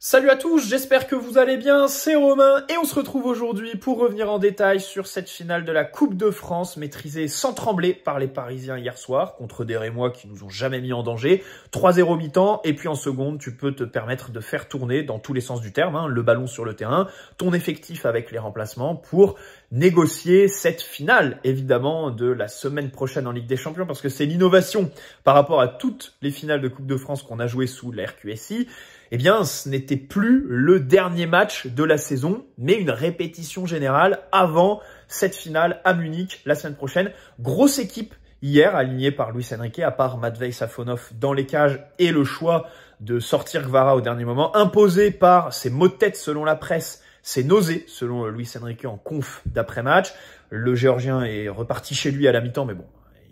Salut à tous, j'espère que vous allez bien, c'est Romain et on se retrouve aujourd'hui pour revenir en détail sur cette finale de la Coupe de France maîtrisée sans trembler par les Parisiens hier soir contre des Rémois qui nous ont jamais mis en danger. 3-0 mi-temps et puis en seconde tu peux te permettre de faire tourner dans tous les sens du terme, le ballon sur le terrain, ton effectif avec les remplacements pour négocier cette finale évidemment de la semaine prochaine en Ligue des Champions parce que c'est l'innovation par rapport à toutes les finales de Coupe de France qu'on a jouées sous la RQSI. Eh bien, ce n'était plus le dernier match de la saison, mais une répétition générale avant cette finale à Munich la semaine prochaine. Grosse équipe hier, alignée par Luis Enrique, à part Matvei Safonov dans les cages et le choix de sortir Kvara au dernier moment, imposé par ses maux de tête selon la presse, ses nausées selon Luis Enrique en conf d'après-match. Le Géorgien est reparti chez lui à la mi-temps, mais bon,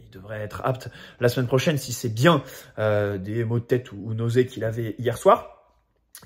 il devrait être apte la semaine prochaine si c'est bien des maux de tête ou nausées qu'il avait hier soir.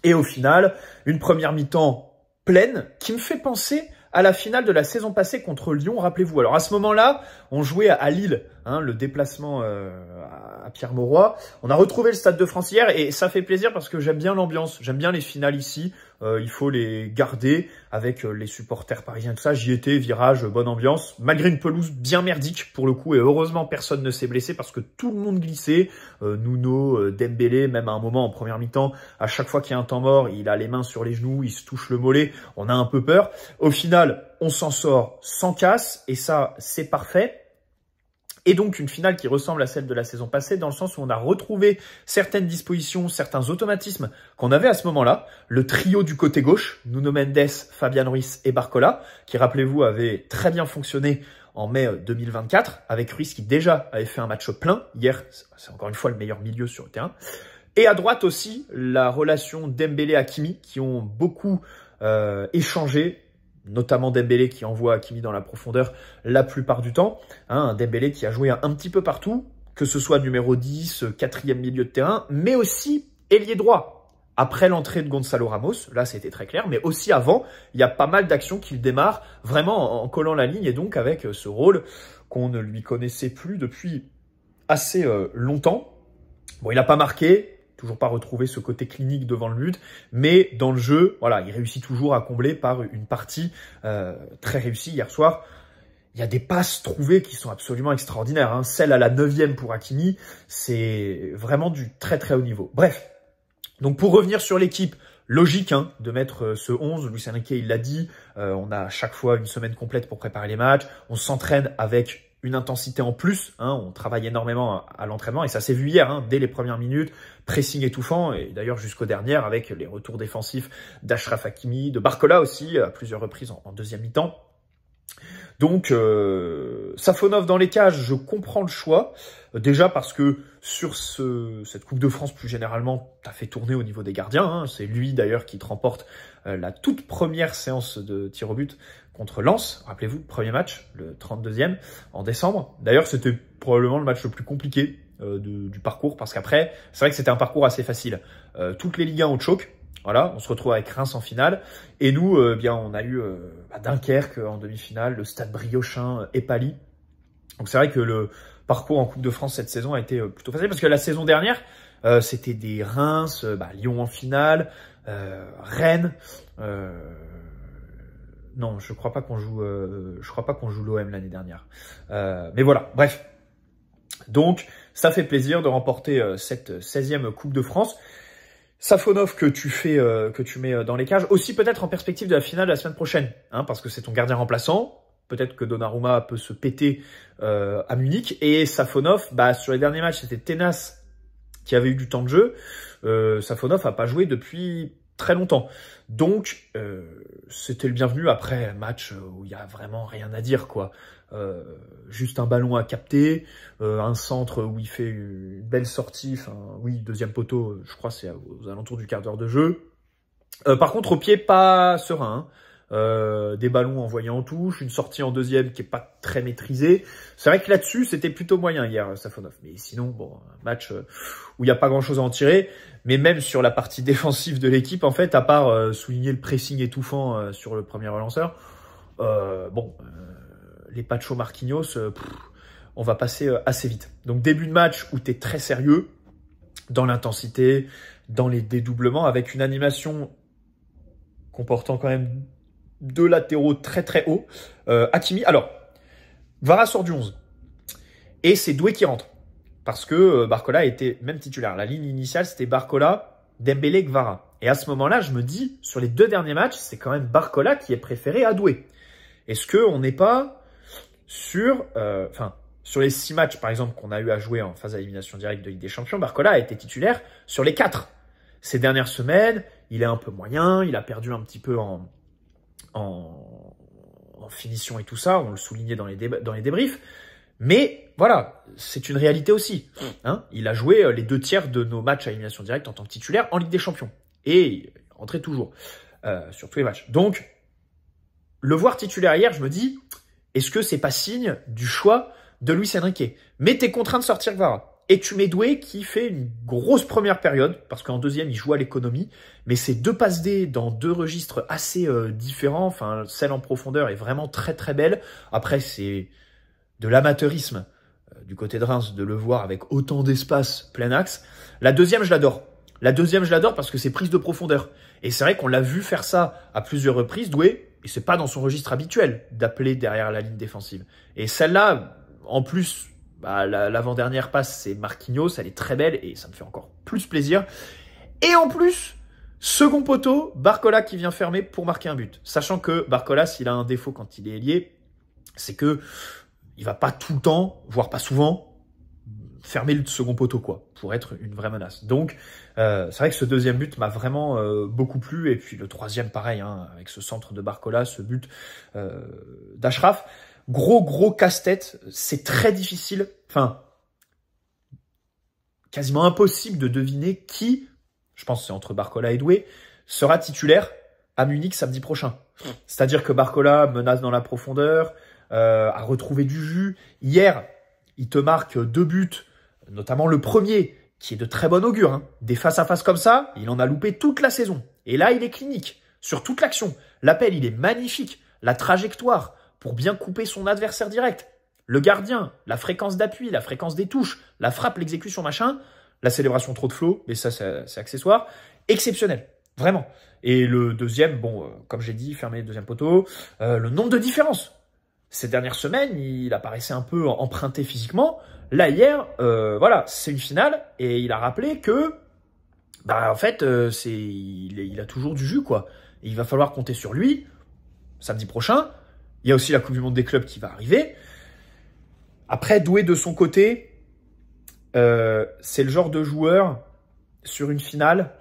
Et au final, une première mi-temps pleine qui me fait penser à la finale de la saison passée contre Lyon, rappelez-vous. Alors à ce moment-là, on jouait à Lille, le déplacement à Pierre-Mauroy. On a retrouvé le Stade de France hier et ça fait plaisir parce que j'aime bien l'ambiance, j'aime bien les finales ici. Il faut les garder avec les supporters parisiens, tout ça. J'y étais, virage, bonne ambiance, malgré une pelouse bien merdique pour le coup. Et heureusement, personne ne s'est blessé parce que tout le monde glissait. Nuno, Dembélé, même à un moment en première mi-temps, à chaque fois qu'il y a un temps mort, il a les mains sur les genoux, il se touche le mollet. On a un peu peur. Au final, on s'en sort sans casse et ça, c'est parfait. Et donc une finale qui ressemble à celle de la saison passée dans le sens où on a retrouvé certaines dispositions, certains automatismes qu'on avait à ce moment-là. Le trio du côté gauche, Nuno Mendes, Fabian Ruiz et Barcola, qui rappelez-vous avait très bien fonctionné en mai 2024, avec Ruiz qui déjà avait fait un match plein. Hier, c'est encore une fois le meilleur milieu sur le terrain. Et à droite aussi, la relation Dembélé-Hakimi qui ont beaucoup échangé, notamment Dembélé qui envoie Hakimi dans la profondeur la plupart du temps. Un Dembélé qui a joué un petit peu partout, que ce soit numéro 10, quatrième milieu de terrain, mais aussi ailier droit. Après l'entrée de Gonzalo Ramos, là c'était très clair, mais aussi avant, il y a pas mal d'actions qu'il démarre vraiment en collant la ligne et donc avec ce rôle qu'on ne lui connaissait plus depuis assez longtemps. Bon, il n'a pas marqué, toujours pas retrouvé ce côté clinique devant le but, mais dans le jeu, voilà, il réussit toujours à combler par une partie très réussie hier soir. Il y a des passes trouvées qui sont absolument extraordinaires. Celle à la 9e pour Hakimi, c'est vraiment du très très haut niveau. Bref, donc pour revenir sur l'équipe, logique de mettre ce 11, Luis Enrique il l'a dit, on a à chaque fois une semaine complète pour préparer les matchs, on s'entraîne avec une intensité en plus, on travaille énormément à l'entraînement et ça s'est vu hier, dès les premières minutes, pressing étouffant et d'ailleurs jusqu'aux dernières avec les retours défensifs d'Achraf Hakimi, de Barcola aussi à plusieurs reprises en deuxième mi-temps. Donc Safonov dans les cages, je comprends le choix, déjà parce que sur cette Coupe de France plus généralement, t'as fait tourner au niveau des gardiens, c'est lui d'ailleurs qui te remporte la toute première séance de tir au but contre Lens, rappelez-vous, premier match, le 32e, en décembre. D'ailleurs, c'était probablement le match le plus compliqué du parcours, parce qu'après, c'est vrai que c'était un parcours assez facile. Toutes les Ligue 1 ont choc, voilà, on se retrouve avec Reims en finale, et nous, bien, on a eu Dunkerque en demi-finale, le Stade Briochin et Pally. Donc c'est vrai que le parcours en Coupe de France cette saison a été plutôt facile, parce que la saison dernière, c'était des Reims, Lyon en finale, Rennes, non, je crois pas qu'on joue l'OM l'année dernière. Mais voilà, bref. Donc, ça fait plaisir de remporter cette 16e Coupe de France. Safonov que tu mets dans les cages. Aussi peut-être en perspective de la finale de la semaine prochaine, parce que c'est ton gardien remplaçant. Peut-être que Donnarumma peut se péter à Munich. Et Safonov, sur les derniers matchs, c'était Tenas qui avait eu du temps de jeu. Safonov n'a pas joué depuis très longtemps. Donc, c'était le bienvenu après un match où il y a vraiment rien à dire, quoi. Juste un ballon à capter, un centre où il fait une belle sortie, oui, deuxième poteau, je crois c'est aux alentours du quart d'heure de jeu. Par contre, au pied, pas serein, des ballons envoyés en touche, une sortie en deuxième qui est pas très maîtrisée. C'est vrai que là-dessus, c'était plutôt moyen hier, Safonov. Mais sinon, bon, un match où il n'y a pas grand-chose à en tirer. Mais même sur la partie défensive de l'équipe, en fait, à part souligner le pressing étouffant sur le premier relanceur, les Pacho Marquinhos, on va passer assez vite. Donc début de match où tu es très sérieux, dans l'intensité, dans les dédoublements avec une animation comportant quand même 2 latéraux très très hauts. Hakimi, alors, Kvara sort du 11. Et c'est Doué qui rentre. Parce que Barcola était même titulaire. La ligne initiale, c'était Barcola, Dembélé, Kvara. Et à ce moment-là, je me dis, sur les 2 derniers matchs, c'est quand même Barcola qui est préféré à Doué. Est-ce qu'on n'est pas sur... sur les 6 matchs, par exemple, qu'on a eu à jouer en phase d'élimination directe de Ligue des Champions, Barcola a été titulaire sur les 4. Ces dernières semaines, il est un peu moyen, il a perdu un petit peu en finition et tout ça, on le soulignait dans les débriefs. Mais voilà, c'est une réalité aussi. Hein, il a joué les 2 tiers de nos matchs à élimination directe en tant que titulaire en Ligue des Champions. Et il rentrait toujours sur tous les matchs. Donc, le voir titulaire hier, je me dis, est-ce que c'est pas signe du choix de Luis Enrique? Mais t'es contraint de sortir Kvara. Et tu mets Doué qui fait une grosse première période, parce qu'en deuxième, il joue à l'économie. Mais c'est 2 passes D dans 2 registres assez différents. Enfin, celle en profondeur est vraiment très très belle. Après, c'est de l'amateurisme du côté de Reims de le voir avec autant d'espace plein axe. La deuxième, je l'adore. La deuxième, je l'adore parce que c'est prise de profondeur. Et c'est vrai qu'on l'a vu faire ça à plusieurs reprises, Doué, et c'est pas dans son registre habituel d'appeler derrière la ligne défensive. Et celle-là, en plus, l'avant-dernière passe, c'est Marquinhos, elle est très belle et ça me fait encore plus plaisir. Et en plus, second poteau, Barcola qui vient fermer pour marquer un but. Sachant que Barcola, s'il a un défaut quand il est ailier, c'est que il va pas tout le temps, voire pas souvent, fermer le second poteau, quoi, pour être une vraie menace. Donc, c'est vrai que ce deuxième but m'a vraiment beaucoup plu. Et puis le troisième, pareil, hein, avec ce centre de Barcola, ce but d'Achraf. Gros casse-tête. C'est très difficile, enfin, quasiment impossible de deviner qui, je pense que c'est entre Barcola et Doué, sera titulaire à Munich samedi prochain. C'est-à-dire que Barcola menace dans la profondeur, a retrouvé du jus. Hier, il te marque 2 buts, notamment le premier, qui est de très bon augure. Hein. Des face-à-face comme ça, il en a loupé toute la saison. Et là, il est clinique sur toute l'action. L'appel, il est magnifique. La trajectoire pour bien couper son adversaire direct. Le gardien, la fréquence d'appui, la fréquence des touches, la frappe, l'exécution, machin. La célébration trop de flow, mais ça, c'est accessoire. Exceptionnel, vraiment. Et le deuxième, bon, comme j'ai dit, fermé le deuxième poteau. Le nombre de différences. Ces dernières semaines, il apparaissait un peu emprunté physiquement. Là, hier, voilà, c'est une finale. Et il a rappelé que, en fait, il a toujours du jus, quoi. Et il va falloir compter sur lui samedi prochain. Il y a aussi la Coupe du Monde des clubs qui va arriver. Après, Doué de son côté, c'est le genre de joueur sur une finale.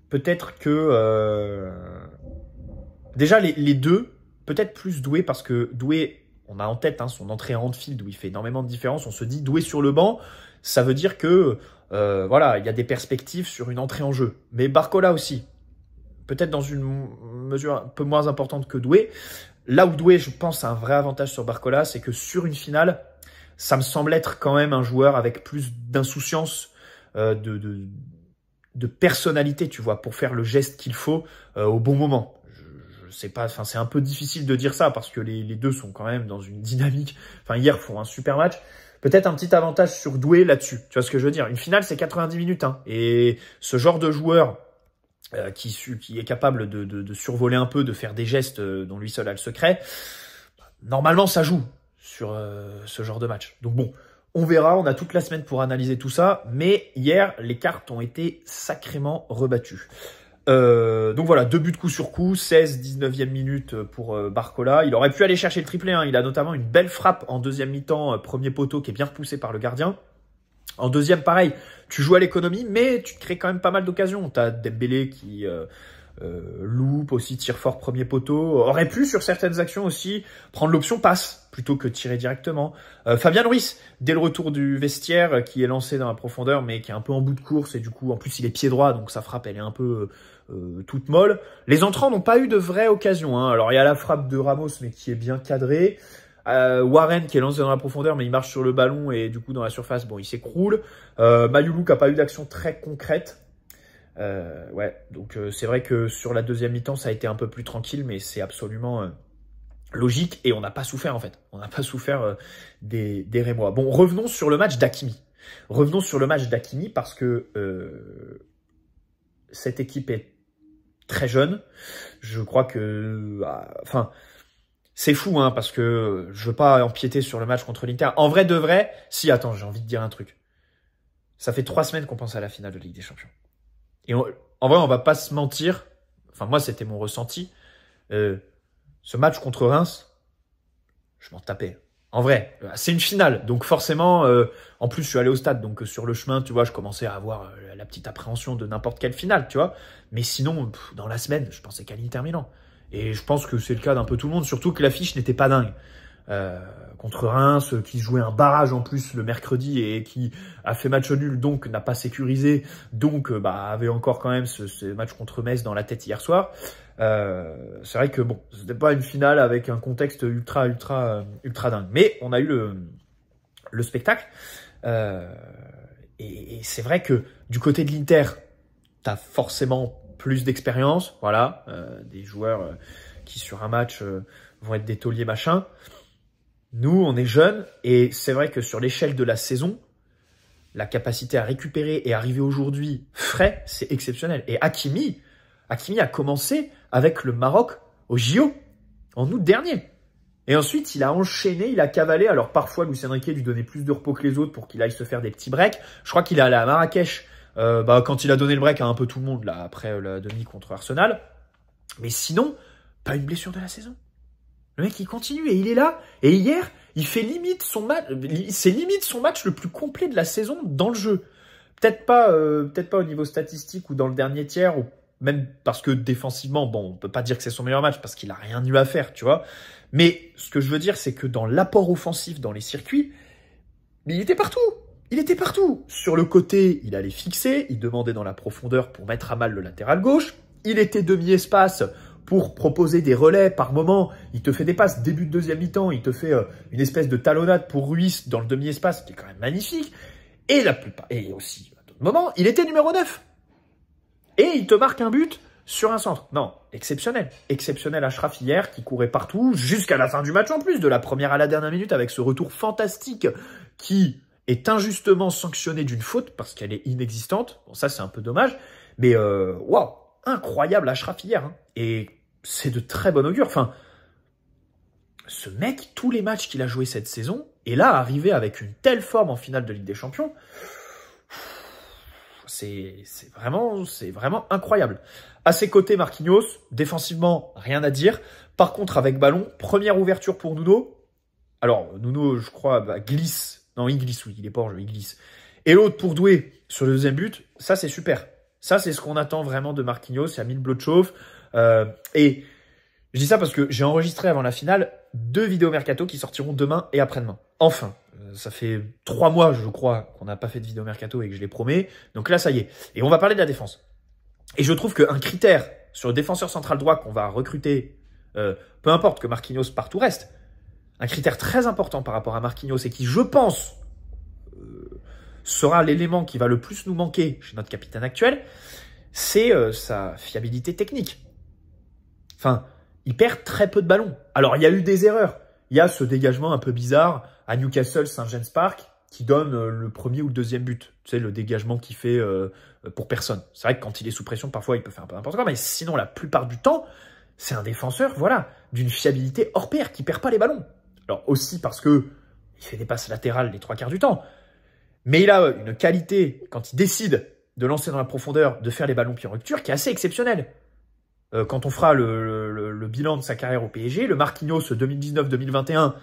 Peut-être que déjà les deux, peut-être plus Doué parce que Doué, on a en tête son entrée en hand-field où il fait énormément de différence. On se dit Doué sur le banc, ça veut dire que voilà, il y a des perspectives sur une entrée en jeu. Mais Barcola aussi, peut-être dans une mesure un peu moins importante que Doué. Là où Doué, je pense, a un vrai avantage sur Barcola, c'est que sur une finale, ça me semble être quand même un joueur avec plus d'insouciance, de personnalité, tu vois, pour faire le geste qu'il faut au bon moment. Je sais pas, enfin c'est un peu difficile de dire ça parce que les deux sont quand même dans une dynamique. Enfin hier, font un super match. Peut-être un petit avantage sur Doué là-dessus. Tu vois ce que je veux dire? Une finale, c'est 90 minutes. Hein, et ce genre de joueur qui est capable de survoler un peu, de faire des gestes dont lui seul a le secret, normalement ça joue sur ce genre de match. Donc bon, on verra, on a toute la semaine pour analyser tout ça, mais hier, les cartes ont été sacrément rebattues. Donc voilà, 2 buts coup sur coup, 16, 19e minute pour Barcola. Il aurait pu aller chercher le triplé, hein. Il a notamment une belle frappe en deuxième mi-temps, premier poteau qui est bien repoussé par le gardien. En deuxième, pareil, tu joues à l'économie, mais tu crées quand même pas mal d'occasions. Tu as Dembélé qui loupe, aussi tire fort premier poteau. Aurait pu, sur certaines actions aussi, prendre l'option passe, plutôt que tirer directement. Fabien Ruiz, dès le retour du vestiaire, qui est lancé dans la profondeur, mais qui est un peu en bout de course, et du coup, en plus, il est pied droit, donc sa frappe, elle est un peu toute molle. Les entrants n'ont pas eu de vraie occasion. Hein. Alors, il y a la frappe de Ramos, mais qui est bien cadrée. Warren qui est lancé dans la profondeur mais il marche sur le ballon et du coup dans la surface bon il s'écroule. Mayulu qui a pas eu d'action très concrète. Ouais donc c'est vrai que sur la deuxième mi-temps ça a été un peu plus tranquille mais c'est absolument logique et on n'a pas souffert en fait. On n'a pas souffert des Rémois. Bon revenons sur le match d'Hakimi. Revenons sur le match d'Hakimi parce que cette équipe est très jeune. Je crois que... Enfin, c'est fou, hein, parce que je veux pas empiéter sur le match contre l'Inter. En vrai de vrai, si, attends, j'ai envie de dire un truc. Ça fait 3 semaines qu'on pense à la finale de Ligue des Champions. Et en vrai, on va pas se mentir. Enfin, moi, c'était mon ressenti. Ce match contre Reims, je m'en tapais. En vrai, c'est une finale. Donc forcément, en plus, je suis allé au stade. Donc sur le chemin, tu vois, je commençais à avoir la petite appréhension de n'importe quelle finale, tu vois. Mais sinon, dans la semaine, je pensais qu'à l'Inter Milan. Et je pense que c'est le cas d'un peu tout le monde. Surtout que l'affiche n'était pas dingue. Contre Reims, qui jouait un barrage en plus le mercredi et qui a fait match nul, donc n'a pas sécurisé, donc avait encore quand même ce match contre Metz dans la tête hier soir. C'est vrai que bon, c'était pas une finale avec un contexte ultra dingue, mais on a eu le spectacle. Et c'est vrai que du côté de l'Inter, t'as forcément plus d'expérience, voilà, des joueurs qui sur un match vont être des tauliers machin. Nous, on est jeunes, et c'est vrai que sur l'échelle de la saison, la capacité à récupérer et arriver aujourd'hui frais, c'est exceptionnel. Et Hakimi a commencé avec le Maroc au JO, en août dernier. Et ensuite, il a enchaîné, il a cavalé. Alors parfois, Luis Enrique lui donnait plus de repos que les autres pour qu'il aille se faire des petits breaks. Je crois qu'il est allé à Marrakech quand il a donné le break à un peu tout le monde, là, après la demi contre Arsenal. Mais sinon, pas une blessure de la saison. Le mec, il continue et il est là. Et hier, il fait limite son match. C'est limite son match le plus complet de la saison dans le jeu. Peut-être pas au niveau statistique ou dans le dernier tiers, ou même parce que défensivement, bon, on peut pas dire que c'est son meilleur match parce qu'il a rien eu à faire, tu vois. Mais ce que je veux dire, c'est que dans l'apport offensif, dans les circuits, il était partout. Il était partout. Sur le côté, il allait fixer, il demandait dans la profondeur pour mettre à mal le latéral gauche. Il était demi-espace pour proposer des relais par moment. Il te fait des passes début de deuxième mi-temps, il te fait une espèce de talonnade pour Ruiz dans le demi-espace qui est quand même magnifique. Et la plupart, et aussi à d'autres moments, il était numéro 9. Et il te marque un but sur un centre. Non, exceptionnel. Exceptionnel Achraf hier qui courait partout jusqu'à la fin du match en plus, de la première à la dernière minute avec ce retour fantastique qui est injustement sanctionné d'une faute parce qu'elle est inexistante. Bon, ça c'est un peu dommage, mais waouh, incroyable Achraf hier, hein. Et c'est de très bon augure. Enfin, ce mec, tous les matchs qu'il a joué cette saison, et là, arrivé avec une telle forme en finale de Ligue des Champions, c'est vraiment incroyable. À ses côtés, Marquinhos, défensivement, rien à dire. Par contre, avec ballon, première ouverture pour Nuno. Alors, Nuno, je crois, glisse. Non, il glisse, oui, il est pas en jeu, il glisse. Et l'autre pour Doué sur le deuxième but, ça c'est super. Ça, c'est ce qu'on attend vraiment de Marquinhos. Il y a mis le Blotchov. Et je dis ça parce que j'ai enregistré avant la finale 2 vidéos mercato qui sortiront demain et après-demain. Enfin, ça fait 3 mois, je crois, qu'on n'a pas fait de vidéo mercato et que je les promets. Donc là, ça y est. Et on va parler de la défense. Et je trouve qu'un critère sur le défenseur central droit qu'on va recruter, peu importe que Marquinhos parte ou reste, un critère très important par rapport à Marquinhos et qui, je pense, sera l'élément qui va le plus nous manquer chez notre capitaine actuel, c'est sa fiabilité technique. Enfin, il perd très peu de ballons. Alors, il y a eu des erreurs. Il y a ce dégagement un peu bizarre à Newcastle St. James Park qui donne le premier ou le deuxième but. Tu sais, le dégagement qu'il fait pour personne. C'est vrai que quand il est sous pression, parfois, il peut faire un peu n'importe quoi. Mais sinon, la plupart du temps, c'est un défenseur, voilà, d'une fiabilité hors pair, qui perd pas les ballons. Alors, aussi parce que il fait des passes latérales les 3 quarts du temps. Mais il a une qualité, quand il décide de lancer dans la profondeur, de faire les ballons pieds en rupture, qui est assez exceptionnelle. Quand on fera le bilan de sa carrière au PSG, le Marquinhos 2019-2021,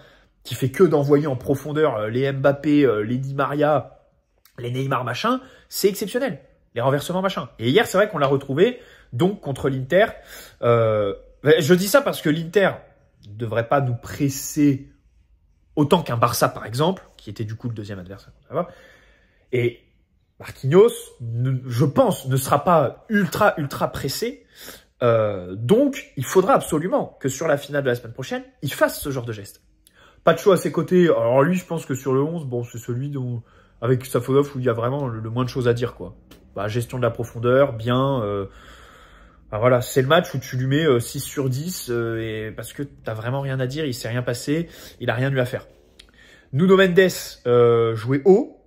qui fait que d'envoyer en profondeur les Mbappé, les Di Maria, les Neymar machin, c'est exceptionnel. Les renversements machin. Et hier, c'est vrai qu'on l'a retrouvé, donc contre l'Inter. Je dis ça parce que l'Inter ne devrait pas nous presser autant qu'un Barça, par exemple, qui était du coup le deuxième adversaire. Et Marquinhos, je pense, ne sera pas ultra pressé. Donc, il faudra absolument que sur la finale de la semaine prochaine, il fasse ce genre de geste. Pacho à ses côtés, alors lui, je pense que sur le 11, bon, c'est celui dont, avec Safonov où il y a vraiment le moins de choses à dire, quoi. Gestion de la profondeur, bien. Voilà, c'est le match où tu lui mets 6 sur 10 et parce que t'as vraiment rien à dire, il s'est rien passé, il a rien eu à faire. Nuno Mendes jouait haut,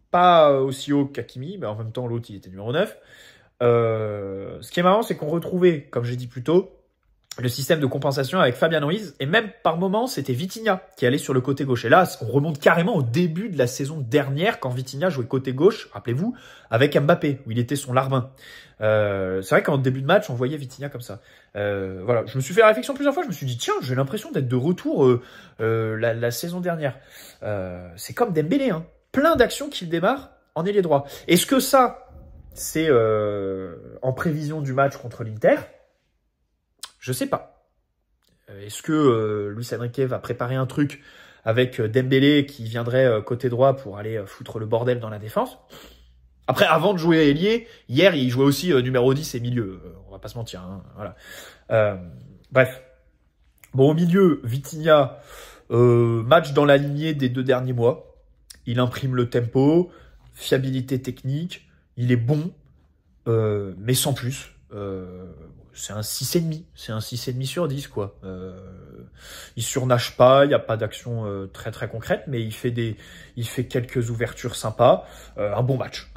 pas aussi haut qu'Hakimi, mais en même temps l'autre il était numéro 9. Ce qui est marrant, c'est qu'on retrouvait, comme j'ai dit plus tôt, le système de compensation avec Fabian Ruiz, et même par moments, c'était Vitinha qui allait sur le côté gauche. Et là, on remonte carrément au début de la saison dernière, quand Vitinha jouait côté gauche, rappelez-vous, avec Mbappé, où il était son larbin. C'est vrai qu'en début de match, on voyait Vitinha comme ça. Voilà, je me suis fait la réflexion plusieurs fois, je me suis dit, tiens, j'ai l'impression d'être de retour la saison dernière. C'est comme Dembélé, hein. Plein d'actions qu'il démarre en ailier droit. Est-ce que ça, c'est en prévision du match contre l'Inter ? Je sais pas. Est-ce que Luis Enrique va préparer un truc avec Dembélé qui viendrait côté droit pour aller foutre le bordel dans la défense? Après, avant de jouer ailier, hier, il jouait aussi numéro 10 et milieu. On va pas se mentir. Hein, voilà. Bref. Bon, au milieu, Vitinha, match dans la lignée des 2 derniers mois. Il imprime le tempo, fiabilité technique, il est bon, mais sans plus. C'est un 6,5. C'est un 6,5 sur 10, quoi. Il surnage pas, il n'y a pas d'action très très concrète, mais il fait quelques ouvertures sympas. Un bon match.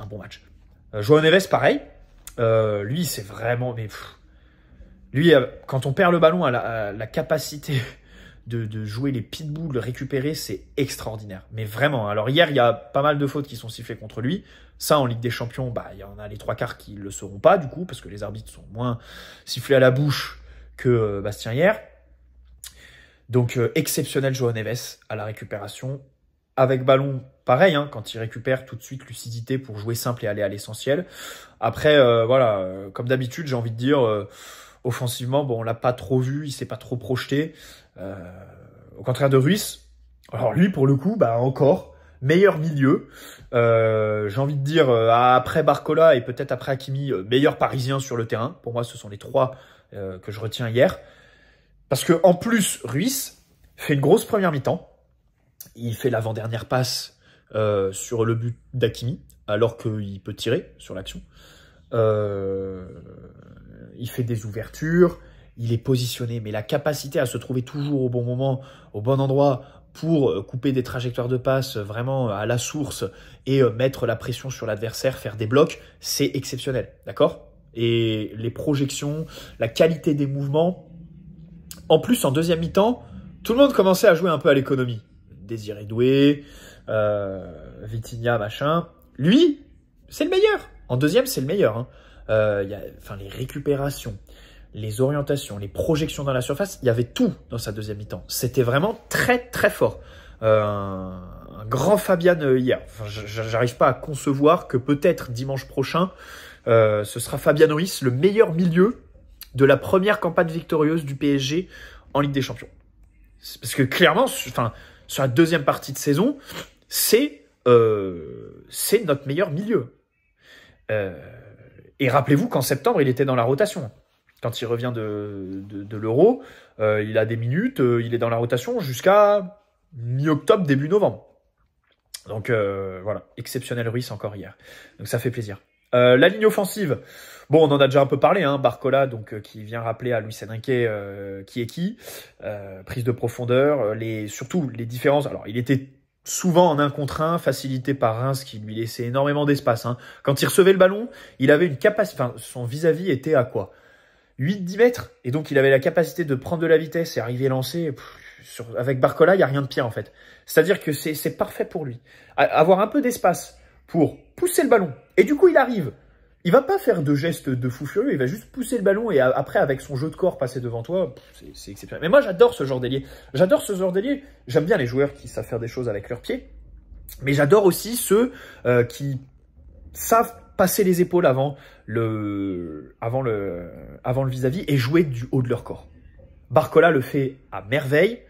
João Neves, pareil. Lui, c'est vraiment... lui, quand on perd le ballon, à la capacité de jouer les pitbulls, de récupérer, c'est extraordinaire. Mais vraiment, alors hier, il y a pas mal de fautes qui sont sifflées contre lui. Ça, en Ligue des Champions, bah, il y en a les 3/4 qui ne le seront pas, du coup, parce que les arbitres sont moins sifflés à la bouche que Bastien hier. Donc, exceptionnel João Neves à la récupération. Avec ballon, pareil, hein, quand il récupère, tout de suite, lucidité pour jouer simple et aller à l'essentiel. Après, voilà, comme d'habitude, j'ai envie de dire... offensivement, bon, on l'a pas trop vu, il s'est pas trop projeté. Au contraire de Ruiz. Alors lui, pour le coup, bah encore meilleur milieu. J'ai envie de dire après Barcola et peut-être après Hakimi, meilleur Parisien sur le terrain. Pour moi, ce sont les 3 que je retiens hier. Parce que en plus, Ruiz fait une grosse première mi-temps. Il fait l'avant-dernière passe sur le but d'Hakimi, alors qu'il peut tirer sur l'action. Il fait des ouvertures, il est positionné, mais la capacité à se trouver toujours au bon moment, au bon endroit pour couper des trajectoires de passe vraiment à la source et mettre la pression sur l'adversaire, faire des blocs, c'est exceptionnel, d'accord? Et les projections, la qualité des mouvements. En plus, en deuxième mi-temps, tout le monde commençait à jouer un peu à l'économie. Désiré Doué, Vitinha, machin. Lui, c'est le meilleur. En deuxième, c'est le meilleur, hein. Les récupérations, les orientations, les projections dans la surface, il y avait tout dans sa deuxième mi-temps. C'était vraiment très très fort. Un grand Fabian hier. Enfin, j'arrive pas à concevoir que peut-être dimanche prochain, ce sera Fabian Ruiz, le meilleur milieu de la première campagne victorieuse du PSG en Ligue des Champions. Parce que clairement, sur la deuxième partie de saison, c'est notre meilleur milieu. Et rappelez-vous qu'en septembre, il était dans la rotation. Quand il revient de l'Euro, il a des minutes, il est dans la rotation jusqu'à mi-octobre, début novembre. Donc voilà, exceptionnel Ruiz encore hier. Donc ça fait plaisir. La ligne offensive, bon, on en a déjà un peu parlé, hein, Barcola, donc qui vient rappeler à Luis Enrique qui est qui, prise de profondeur, surtout les différences. Alors, il était souvent en 1 contre 1, facilité par Reims qui lui laissait énormément d'espace. Hein. Quand il recevait le ballon, il avait une capacité, son vis-à-vis était à quoi 8-10 mètres, et donc il avait la capacité de prendre de la vitesse et arriver lancé. Avec Barcola, il n'y a rien de pire en fait. C'est-à-dire que c'est parfait pour lui. Avoir un peu d'espace pour pousser le ballon, et du coup il arrive. Il va pas faire de gestes de fou furieux, il va juste pousser le ballon et après, avec son jeu de corps, passer devant toi, c'est exceptionnel. Mais moi, j'adore ce genre d'ailier. J'aime bien les joueurs qui savent faire des choses avec leurs pieds, mais j'adore aussi ceux qui savent passer les épaules avant le vis-à-vis et jouer du haut de leur corps. Barcola le fait à merveille.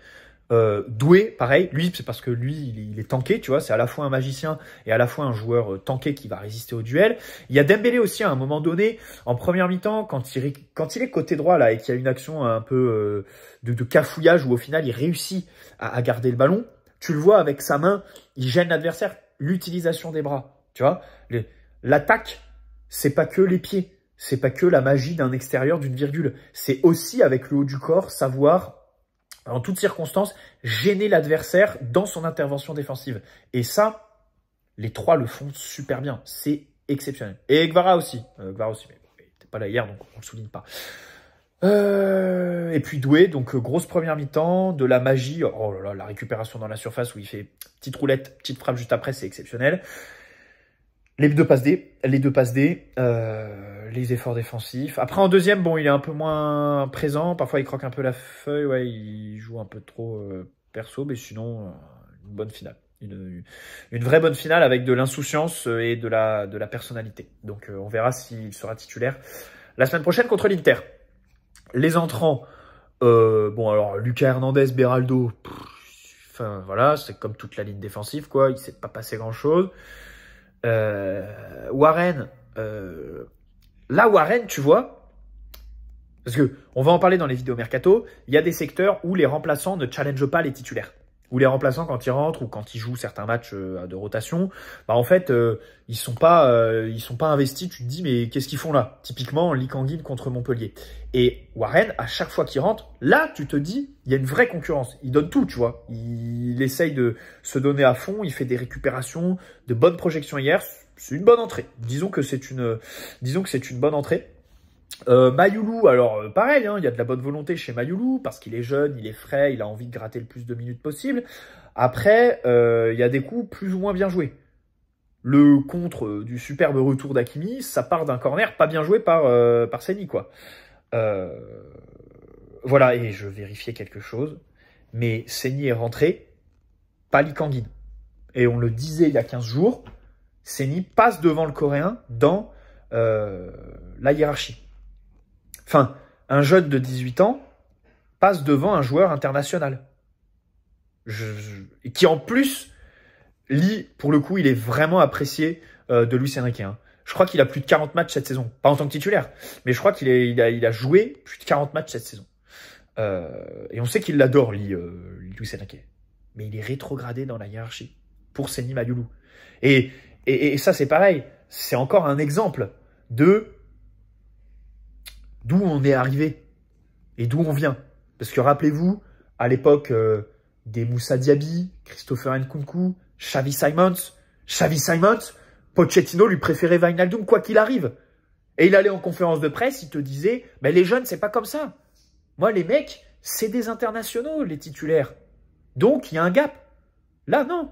Doué, pareil, lui, c'est parce que lui, il est tanké, tu vois, c'est à la fois un magicien et à la fois un joueur tanké qui va résister au duel. Il y a Dembélé aussi à un moment donné, en première mi-temps, quand il est côté droit là et qu'il y a une action un peu de cafouillage où au final il réussit à garder le ballon, tu le vois avec sa main, il gêne l'adversaire, l'utilisation des bras, tu vois. L'attaque, c'est pas que les pieds, c'est pas que la magie d'un extérieur, d'une virgule, c'est aussi avec le haut du corps savoir en toutes circonstances, gêner l'adversaire dans son intervention défensive. Et ça, les 3 le font super bien. C'est exceptionnel. Et Guevara aussi. pas là hier, donc on le souligne pas. Et puis Doué, donc grosse première mi-temps, de la magie, oh là là, la récupération dans la surface où il fait petite roulette, petite frappe juste après, c'est exceptionnel. Les deux passes D, les efforts défensifs. Après en deuxième, bon, il est un peu moins présent, parfois il croque un peu la feuille, ouais, il joue un peu trop perso, mais sinon, une bonne finale. Une vraie bonne finale avec de l'insouciance et de la personnalité. Donc on verra s'il sera titulaire la semaine prochaine contre l'Inter. Les entrants, bon alors Lucas Hernandez, Beraldo, enfin voilà, c'est comme toute la ligne défensive quoi, il s'est pas passé grand chose. Warren, là Warren, tu vois, parce que on va en parler dans les vidéos mercato, il y a des secteurs où les remplaçants ne challengent pas les titulaires. Où les remplaçants, quand ils rentrent ou quand ils jouent certains matchs de rotation, bah en fait, ils sont pas investis. Tu te dis, mais qu'est-ce qu'ils font là? Typiquement, Lee Kang-in contre Montpellier. Et Warren, à chaque fois qu'il rentre, là, tu te dis, il y a une vraie concurrence. Il donne tout, tu vois. Il essaye de se donner à fond. Il fait des récupérations, de bonnes projections hier. C'est une bonne entrée. Disons que c'est une bonne entrée. Mayoulou, alors pareil, hein, il y a de la bonne volonté chez Mayoulou parce qu'il est jeune, il est frais, il a envie de gratter le plus de minutes possible. Après, il y a des coups plus ou moins bien joués. Le contre du superbe retour d'Hakimi, ça part d'un corner pas bien joué par Seny, quoi. Voilà, et je vérifiais quelque chose, mais Seny est rentré, pas Lee Kang-in. Et on le disait il y a 15 jours, Seny passe devant le Coréen dans la hiérarchie. Enfin, un jeune de 18 ans passe devant un joueur international. Et qui en plus, Lee, pour le coup, il est vraiment apprécié de Luis Enrique. Hein. Je crois qu'il a plus de 40 matchs cette saison. Pas en tant que titulaire, mais je crois qu'il a joué plus de 40 matchs cette saison. Et on sait qu'il l'adore, Luis Enrique. Mais il est rétrogradé dans la hiérarchie pour Seny Mayoulou. Et ça, c'est pareil. C'est encore un exemple de d'où on est arrivé et d'où on vient. Parce que rappelez-vous, à l'époque des Moussa Diaby, Christopher Nkunku, Xavi Simons, Pochettino lui préférait Wijnaldum quoi qu'il arrive. Et il allait en conférence de presse, il te disait, mais les jeunes, c'est pas comme ça. Moi, les mecs, c'est des internationaux, les titulaires. Donc, il y a un gap. Là, non.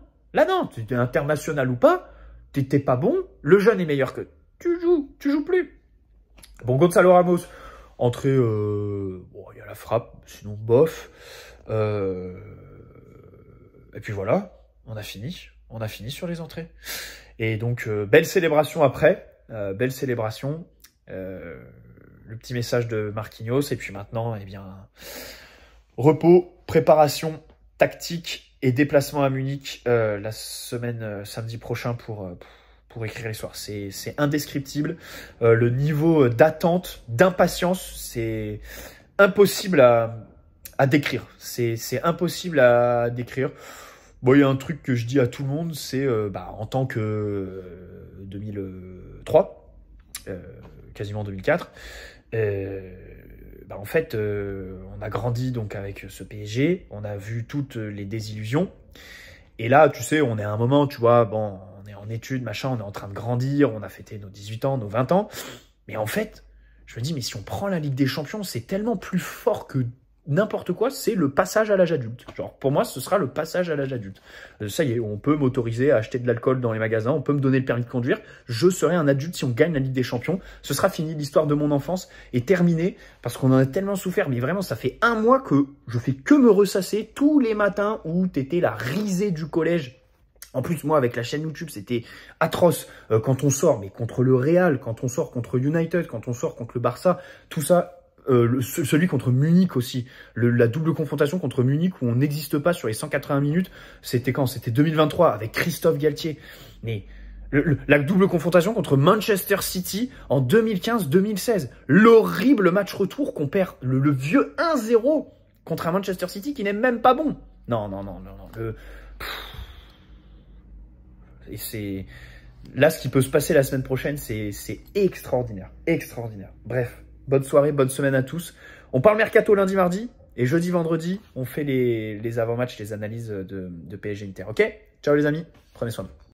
Tu es international ou pas, t'es pas bon, le jeune est meilleur que tu joues plus. Bon, Gonzalo Ramos, entrée, bon, il y a la frappe, sinon bof. Et puis voilà, on a fini sur les entrées. Et donc, belle célébration après, belle célébration. Le petit message de Marquinhos, et puis maintenant, eh bien, repos, préparation, tactique et déplacement à Munich la semaine samedi prochain pour écrire l'histoire. C'est indescriptible. Le niveau d'attente, d'impatience, c'est impossible à décrire. C'est impossible à décrire. Bon, il y a un truc que je dis à tout le monde, c'est en tant que 2003, quasiment 2004, en fait, on a grandi donc avec ce PSG, on a vu toutes les désillusions. Et là, tu sais, on est à un moment, tu vois, bon, on est en études, machin, on est en train de grandir, on a fêté nos 18 ans, nos 20 ans. Mais en fait, je me dis, mais si on prend la Ligue des Champions, c'est tellement plus fort que n'importe quoi, c'est le passage à l'âge adulte. Genre, pour moi, ce sera le passage à l'âge adulte. Ça y est, on peut m'autoriser à acheter de l'alcool dans les magasins, on peut me donner le permis de conduire. Je serai un adulte si on gagne la Ligue des Champions. Ce sera fini, l'histoire de mon enfance est terminée, parce qu'on en a tellement souffert. Mais vraiment, ça fait un mois que je fais que me ressasser tous les matins où t'étais la risée du collège. En plus, moi, avec la chaîne YouTube, c'était atroce. Quand on sort, mais contre le Real, quand on sort contre United, quand on sort contre le Barça, tout ça... celui contre Munich aussi, la double confrontation contre Munich où on n'existe pas sur les 180 minutes, c'était quand? C'était 2023 avec Christophe Galtier. Mais la double confrontation contre Manchester City en 2015-2016, l'horrible match retour qu'on perd, le vieux 1-0 contre un Manchester City qui n'est même pas bon. Non. Et c'est là ce qui peut se passer la semaine prochaine, c'est extraordinaire. Bref. Bonne soirée, bonne semaine à tous. On parle mercato lundi, mardi. Et jeudi, vendredi, on fait les avant-matchs, les analyses de PSG Inter. Ok? Ciao les amis, prenez soin de vous.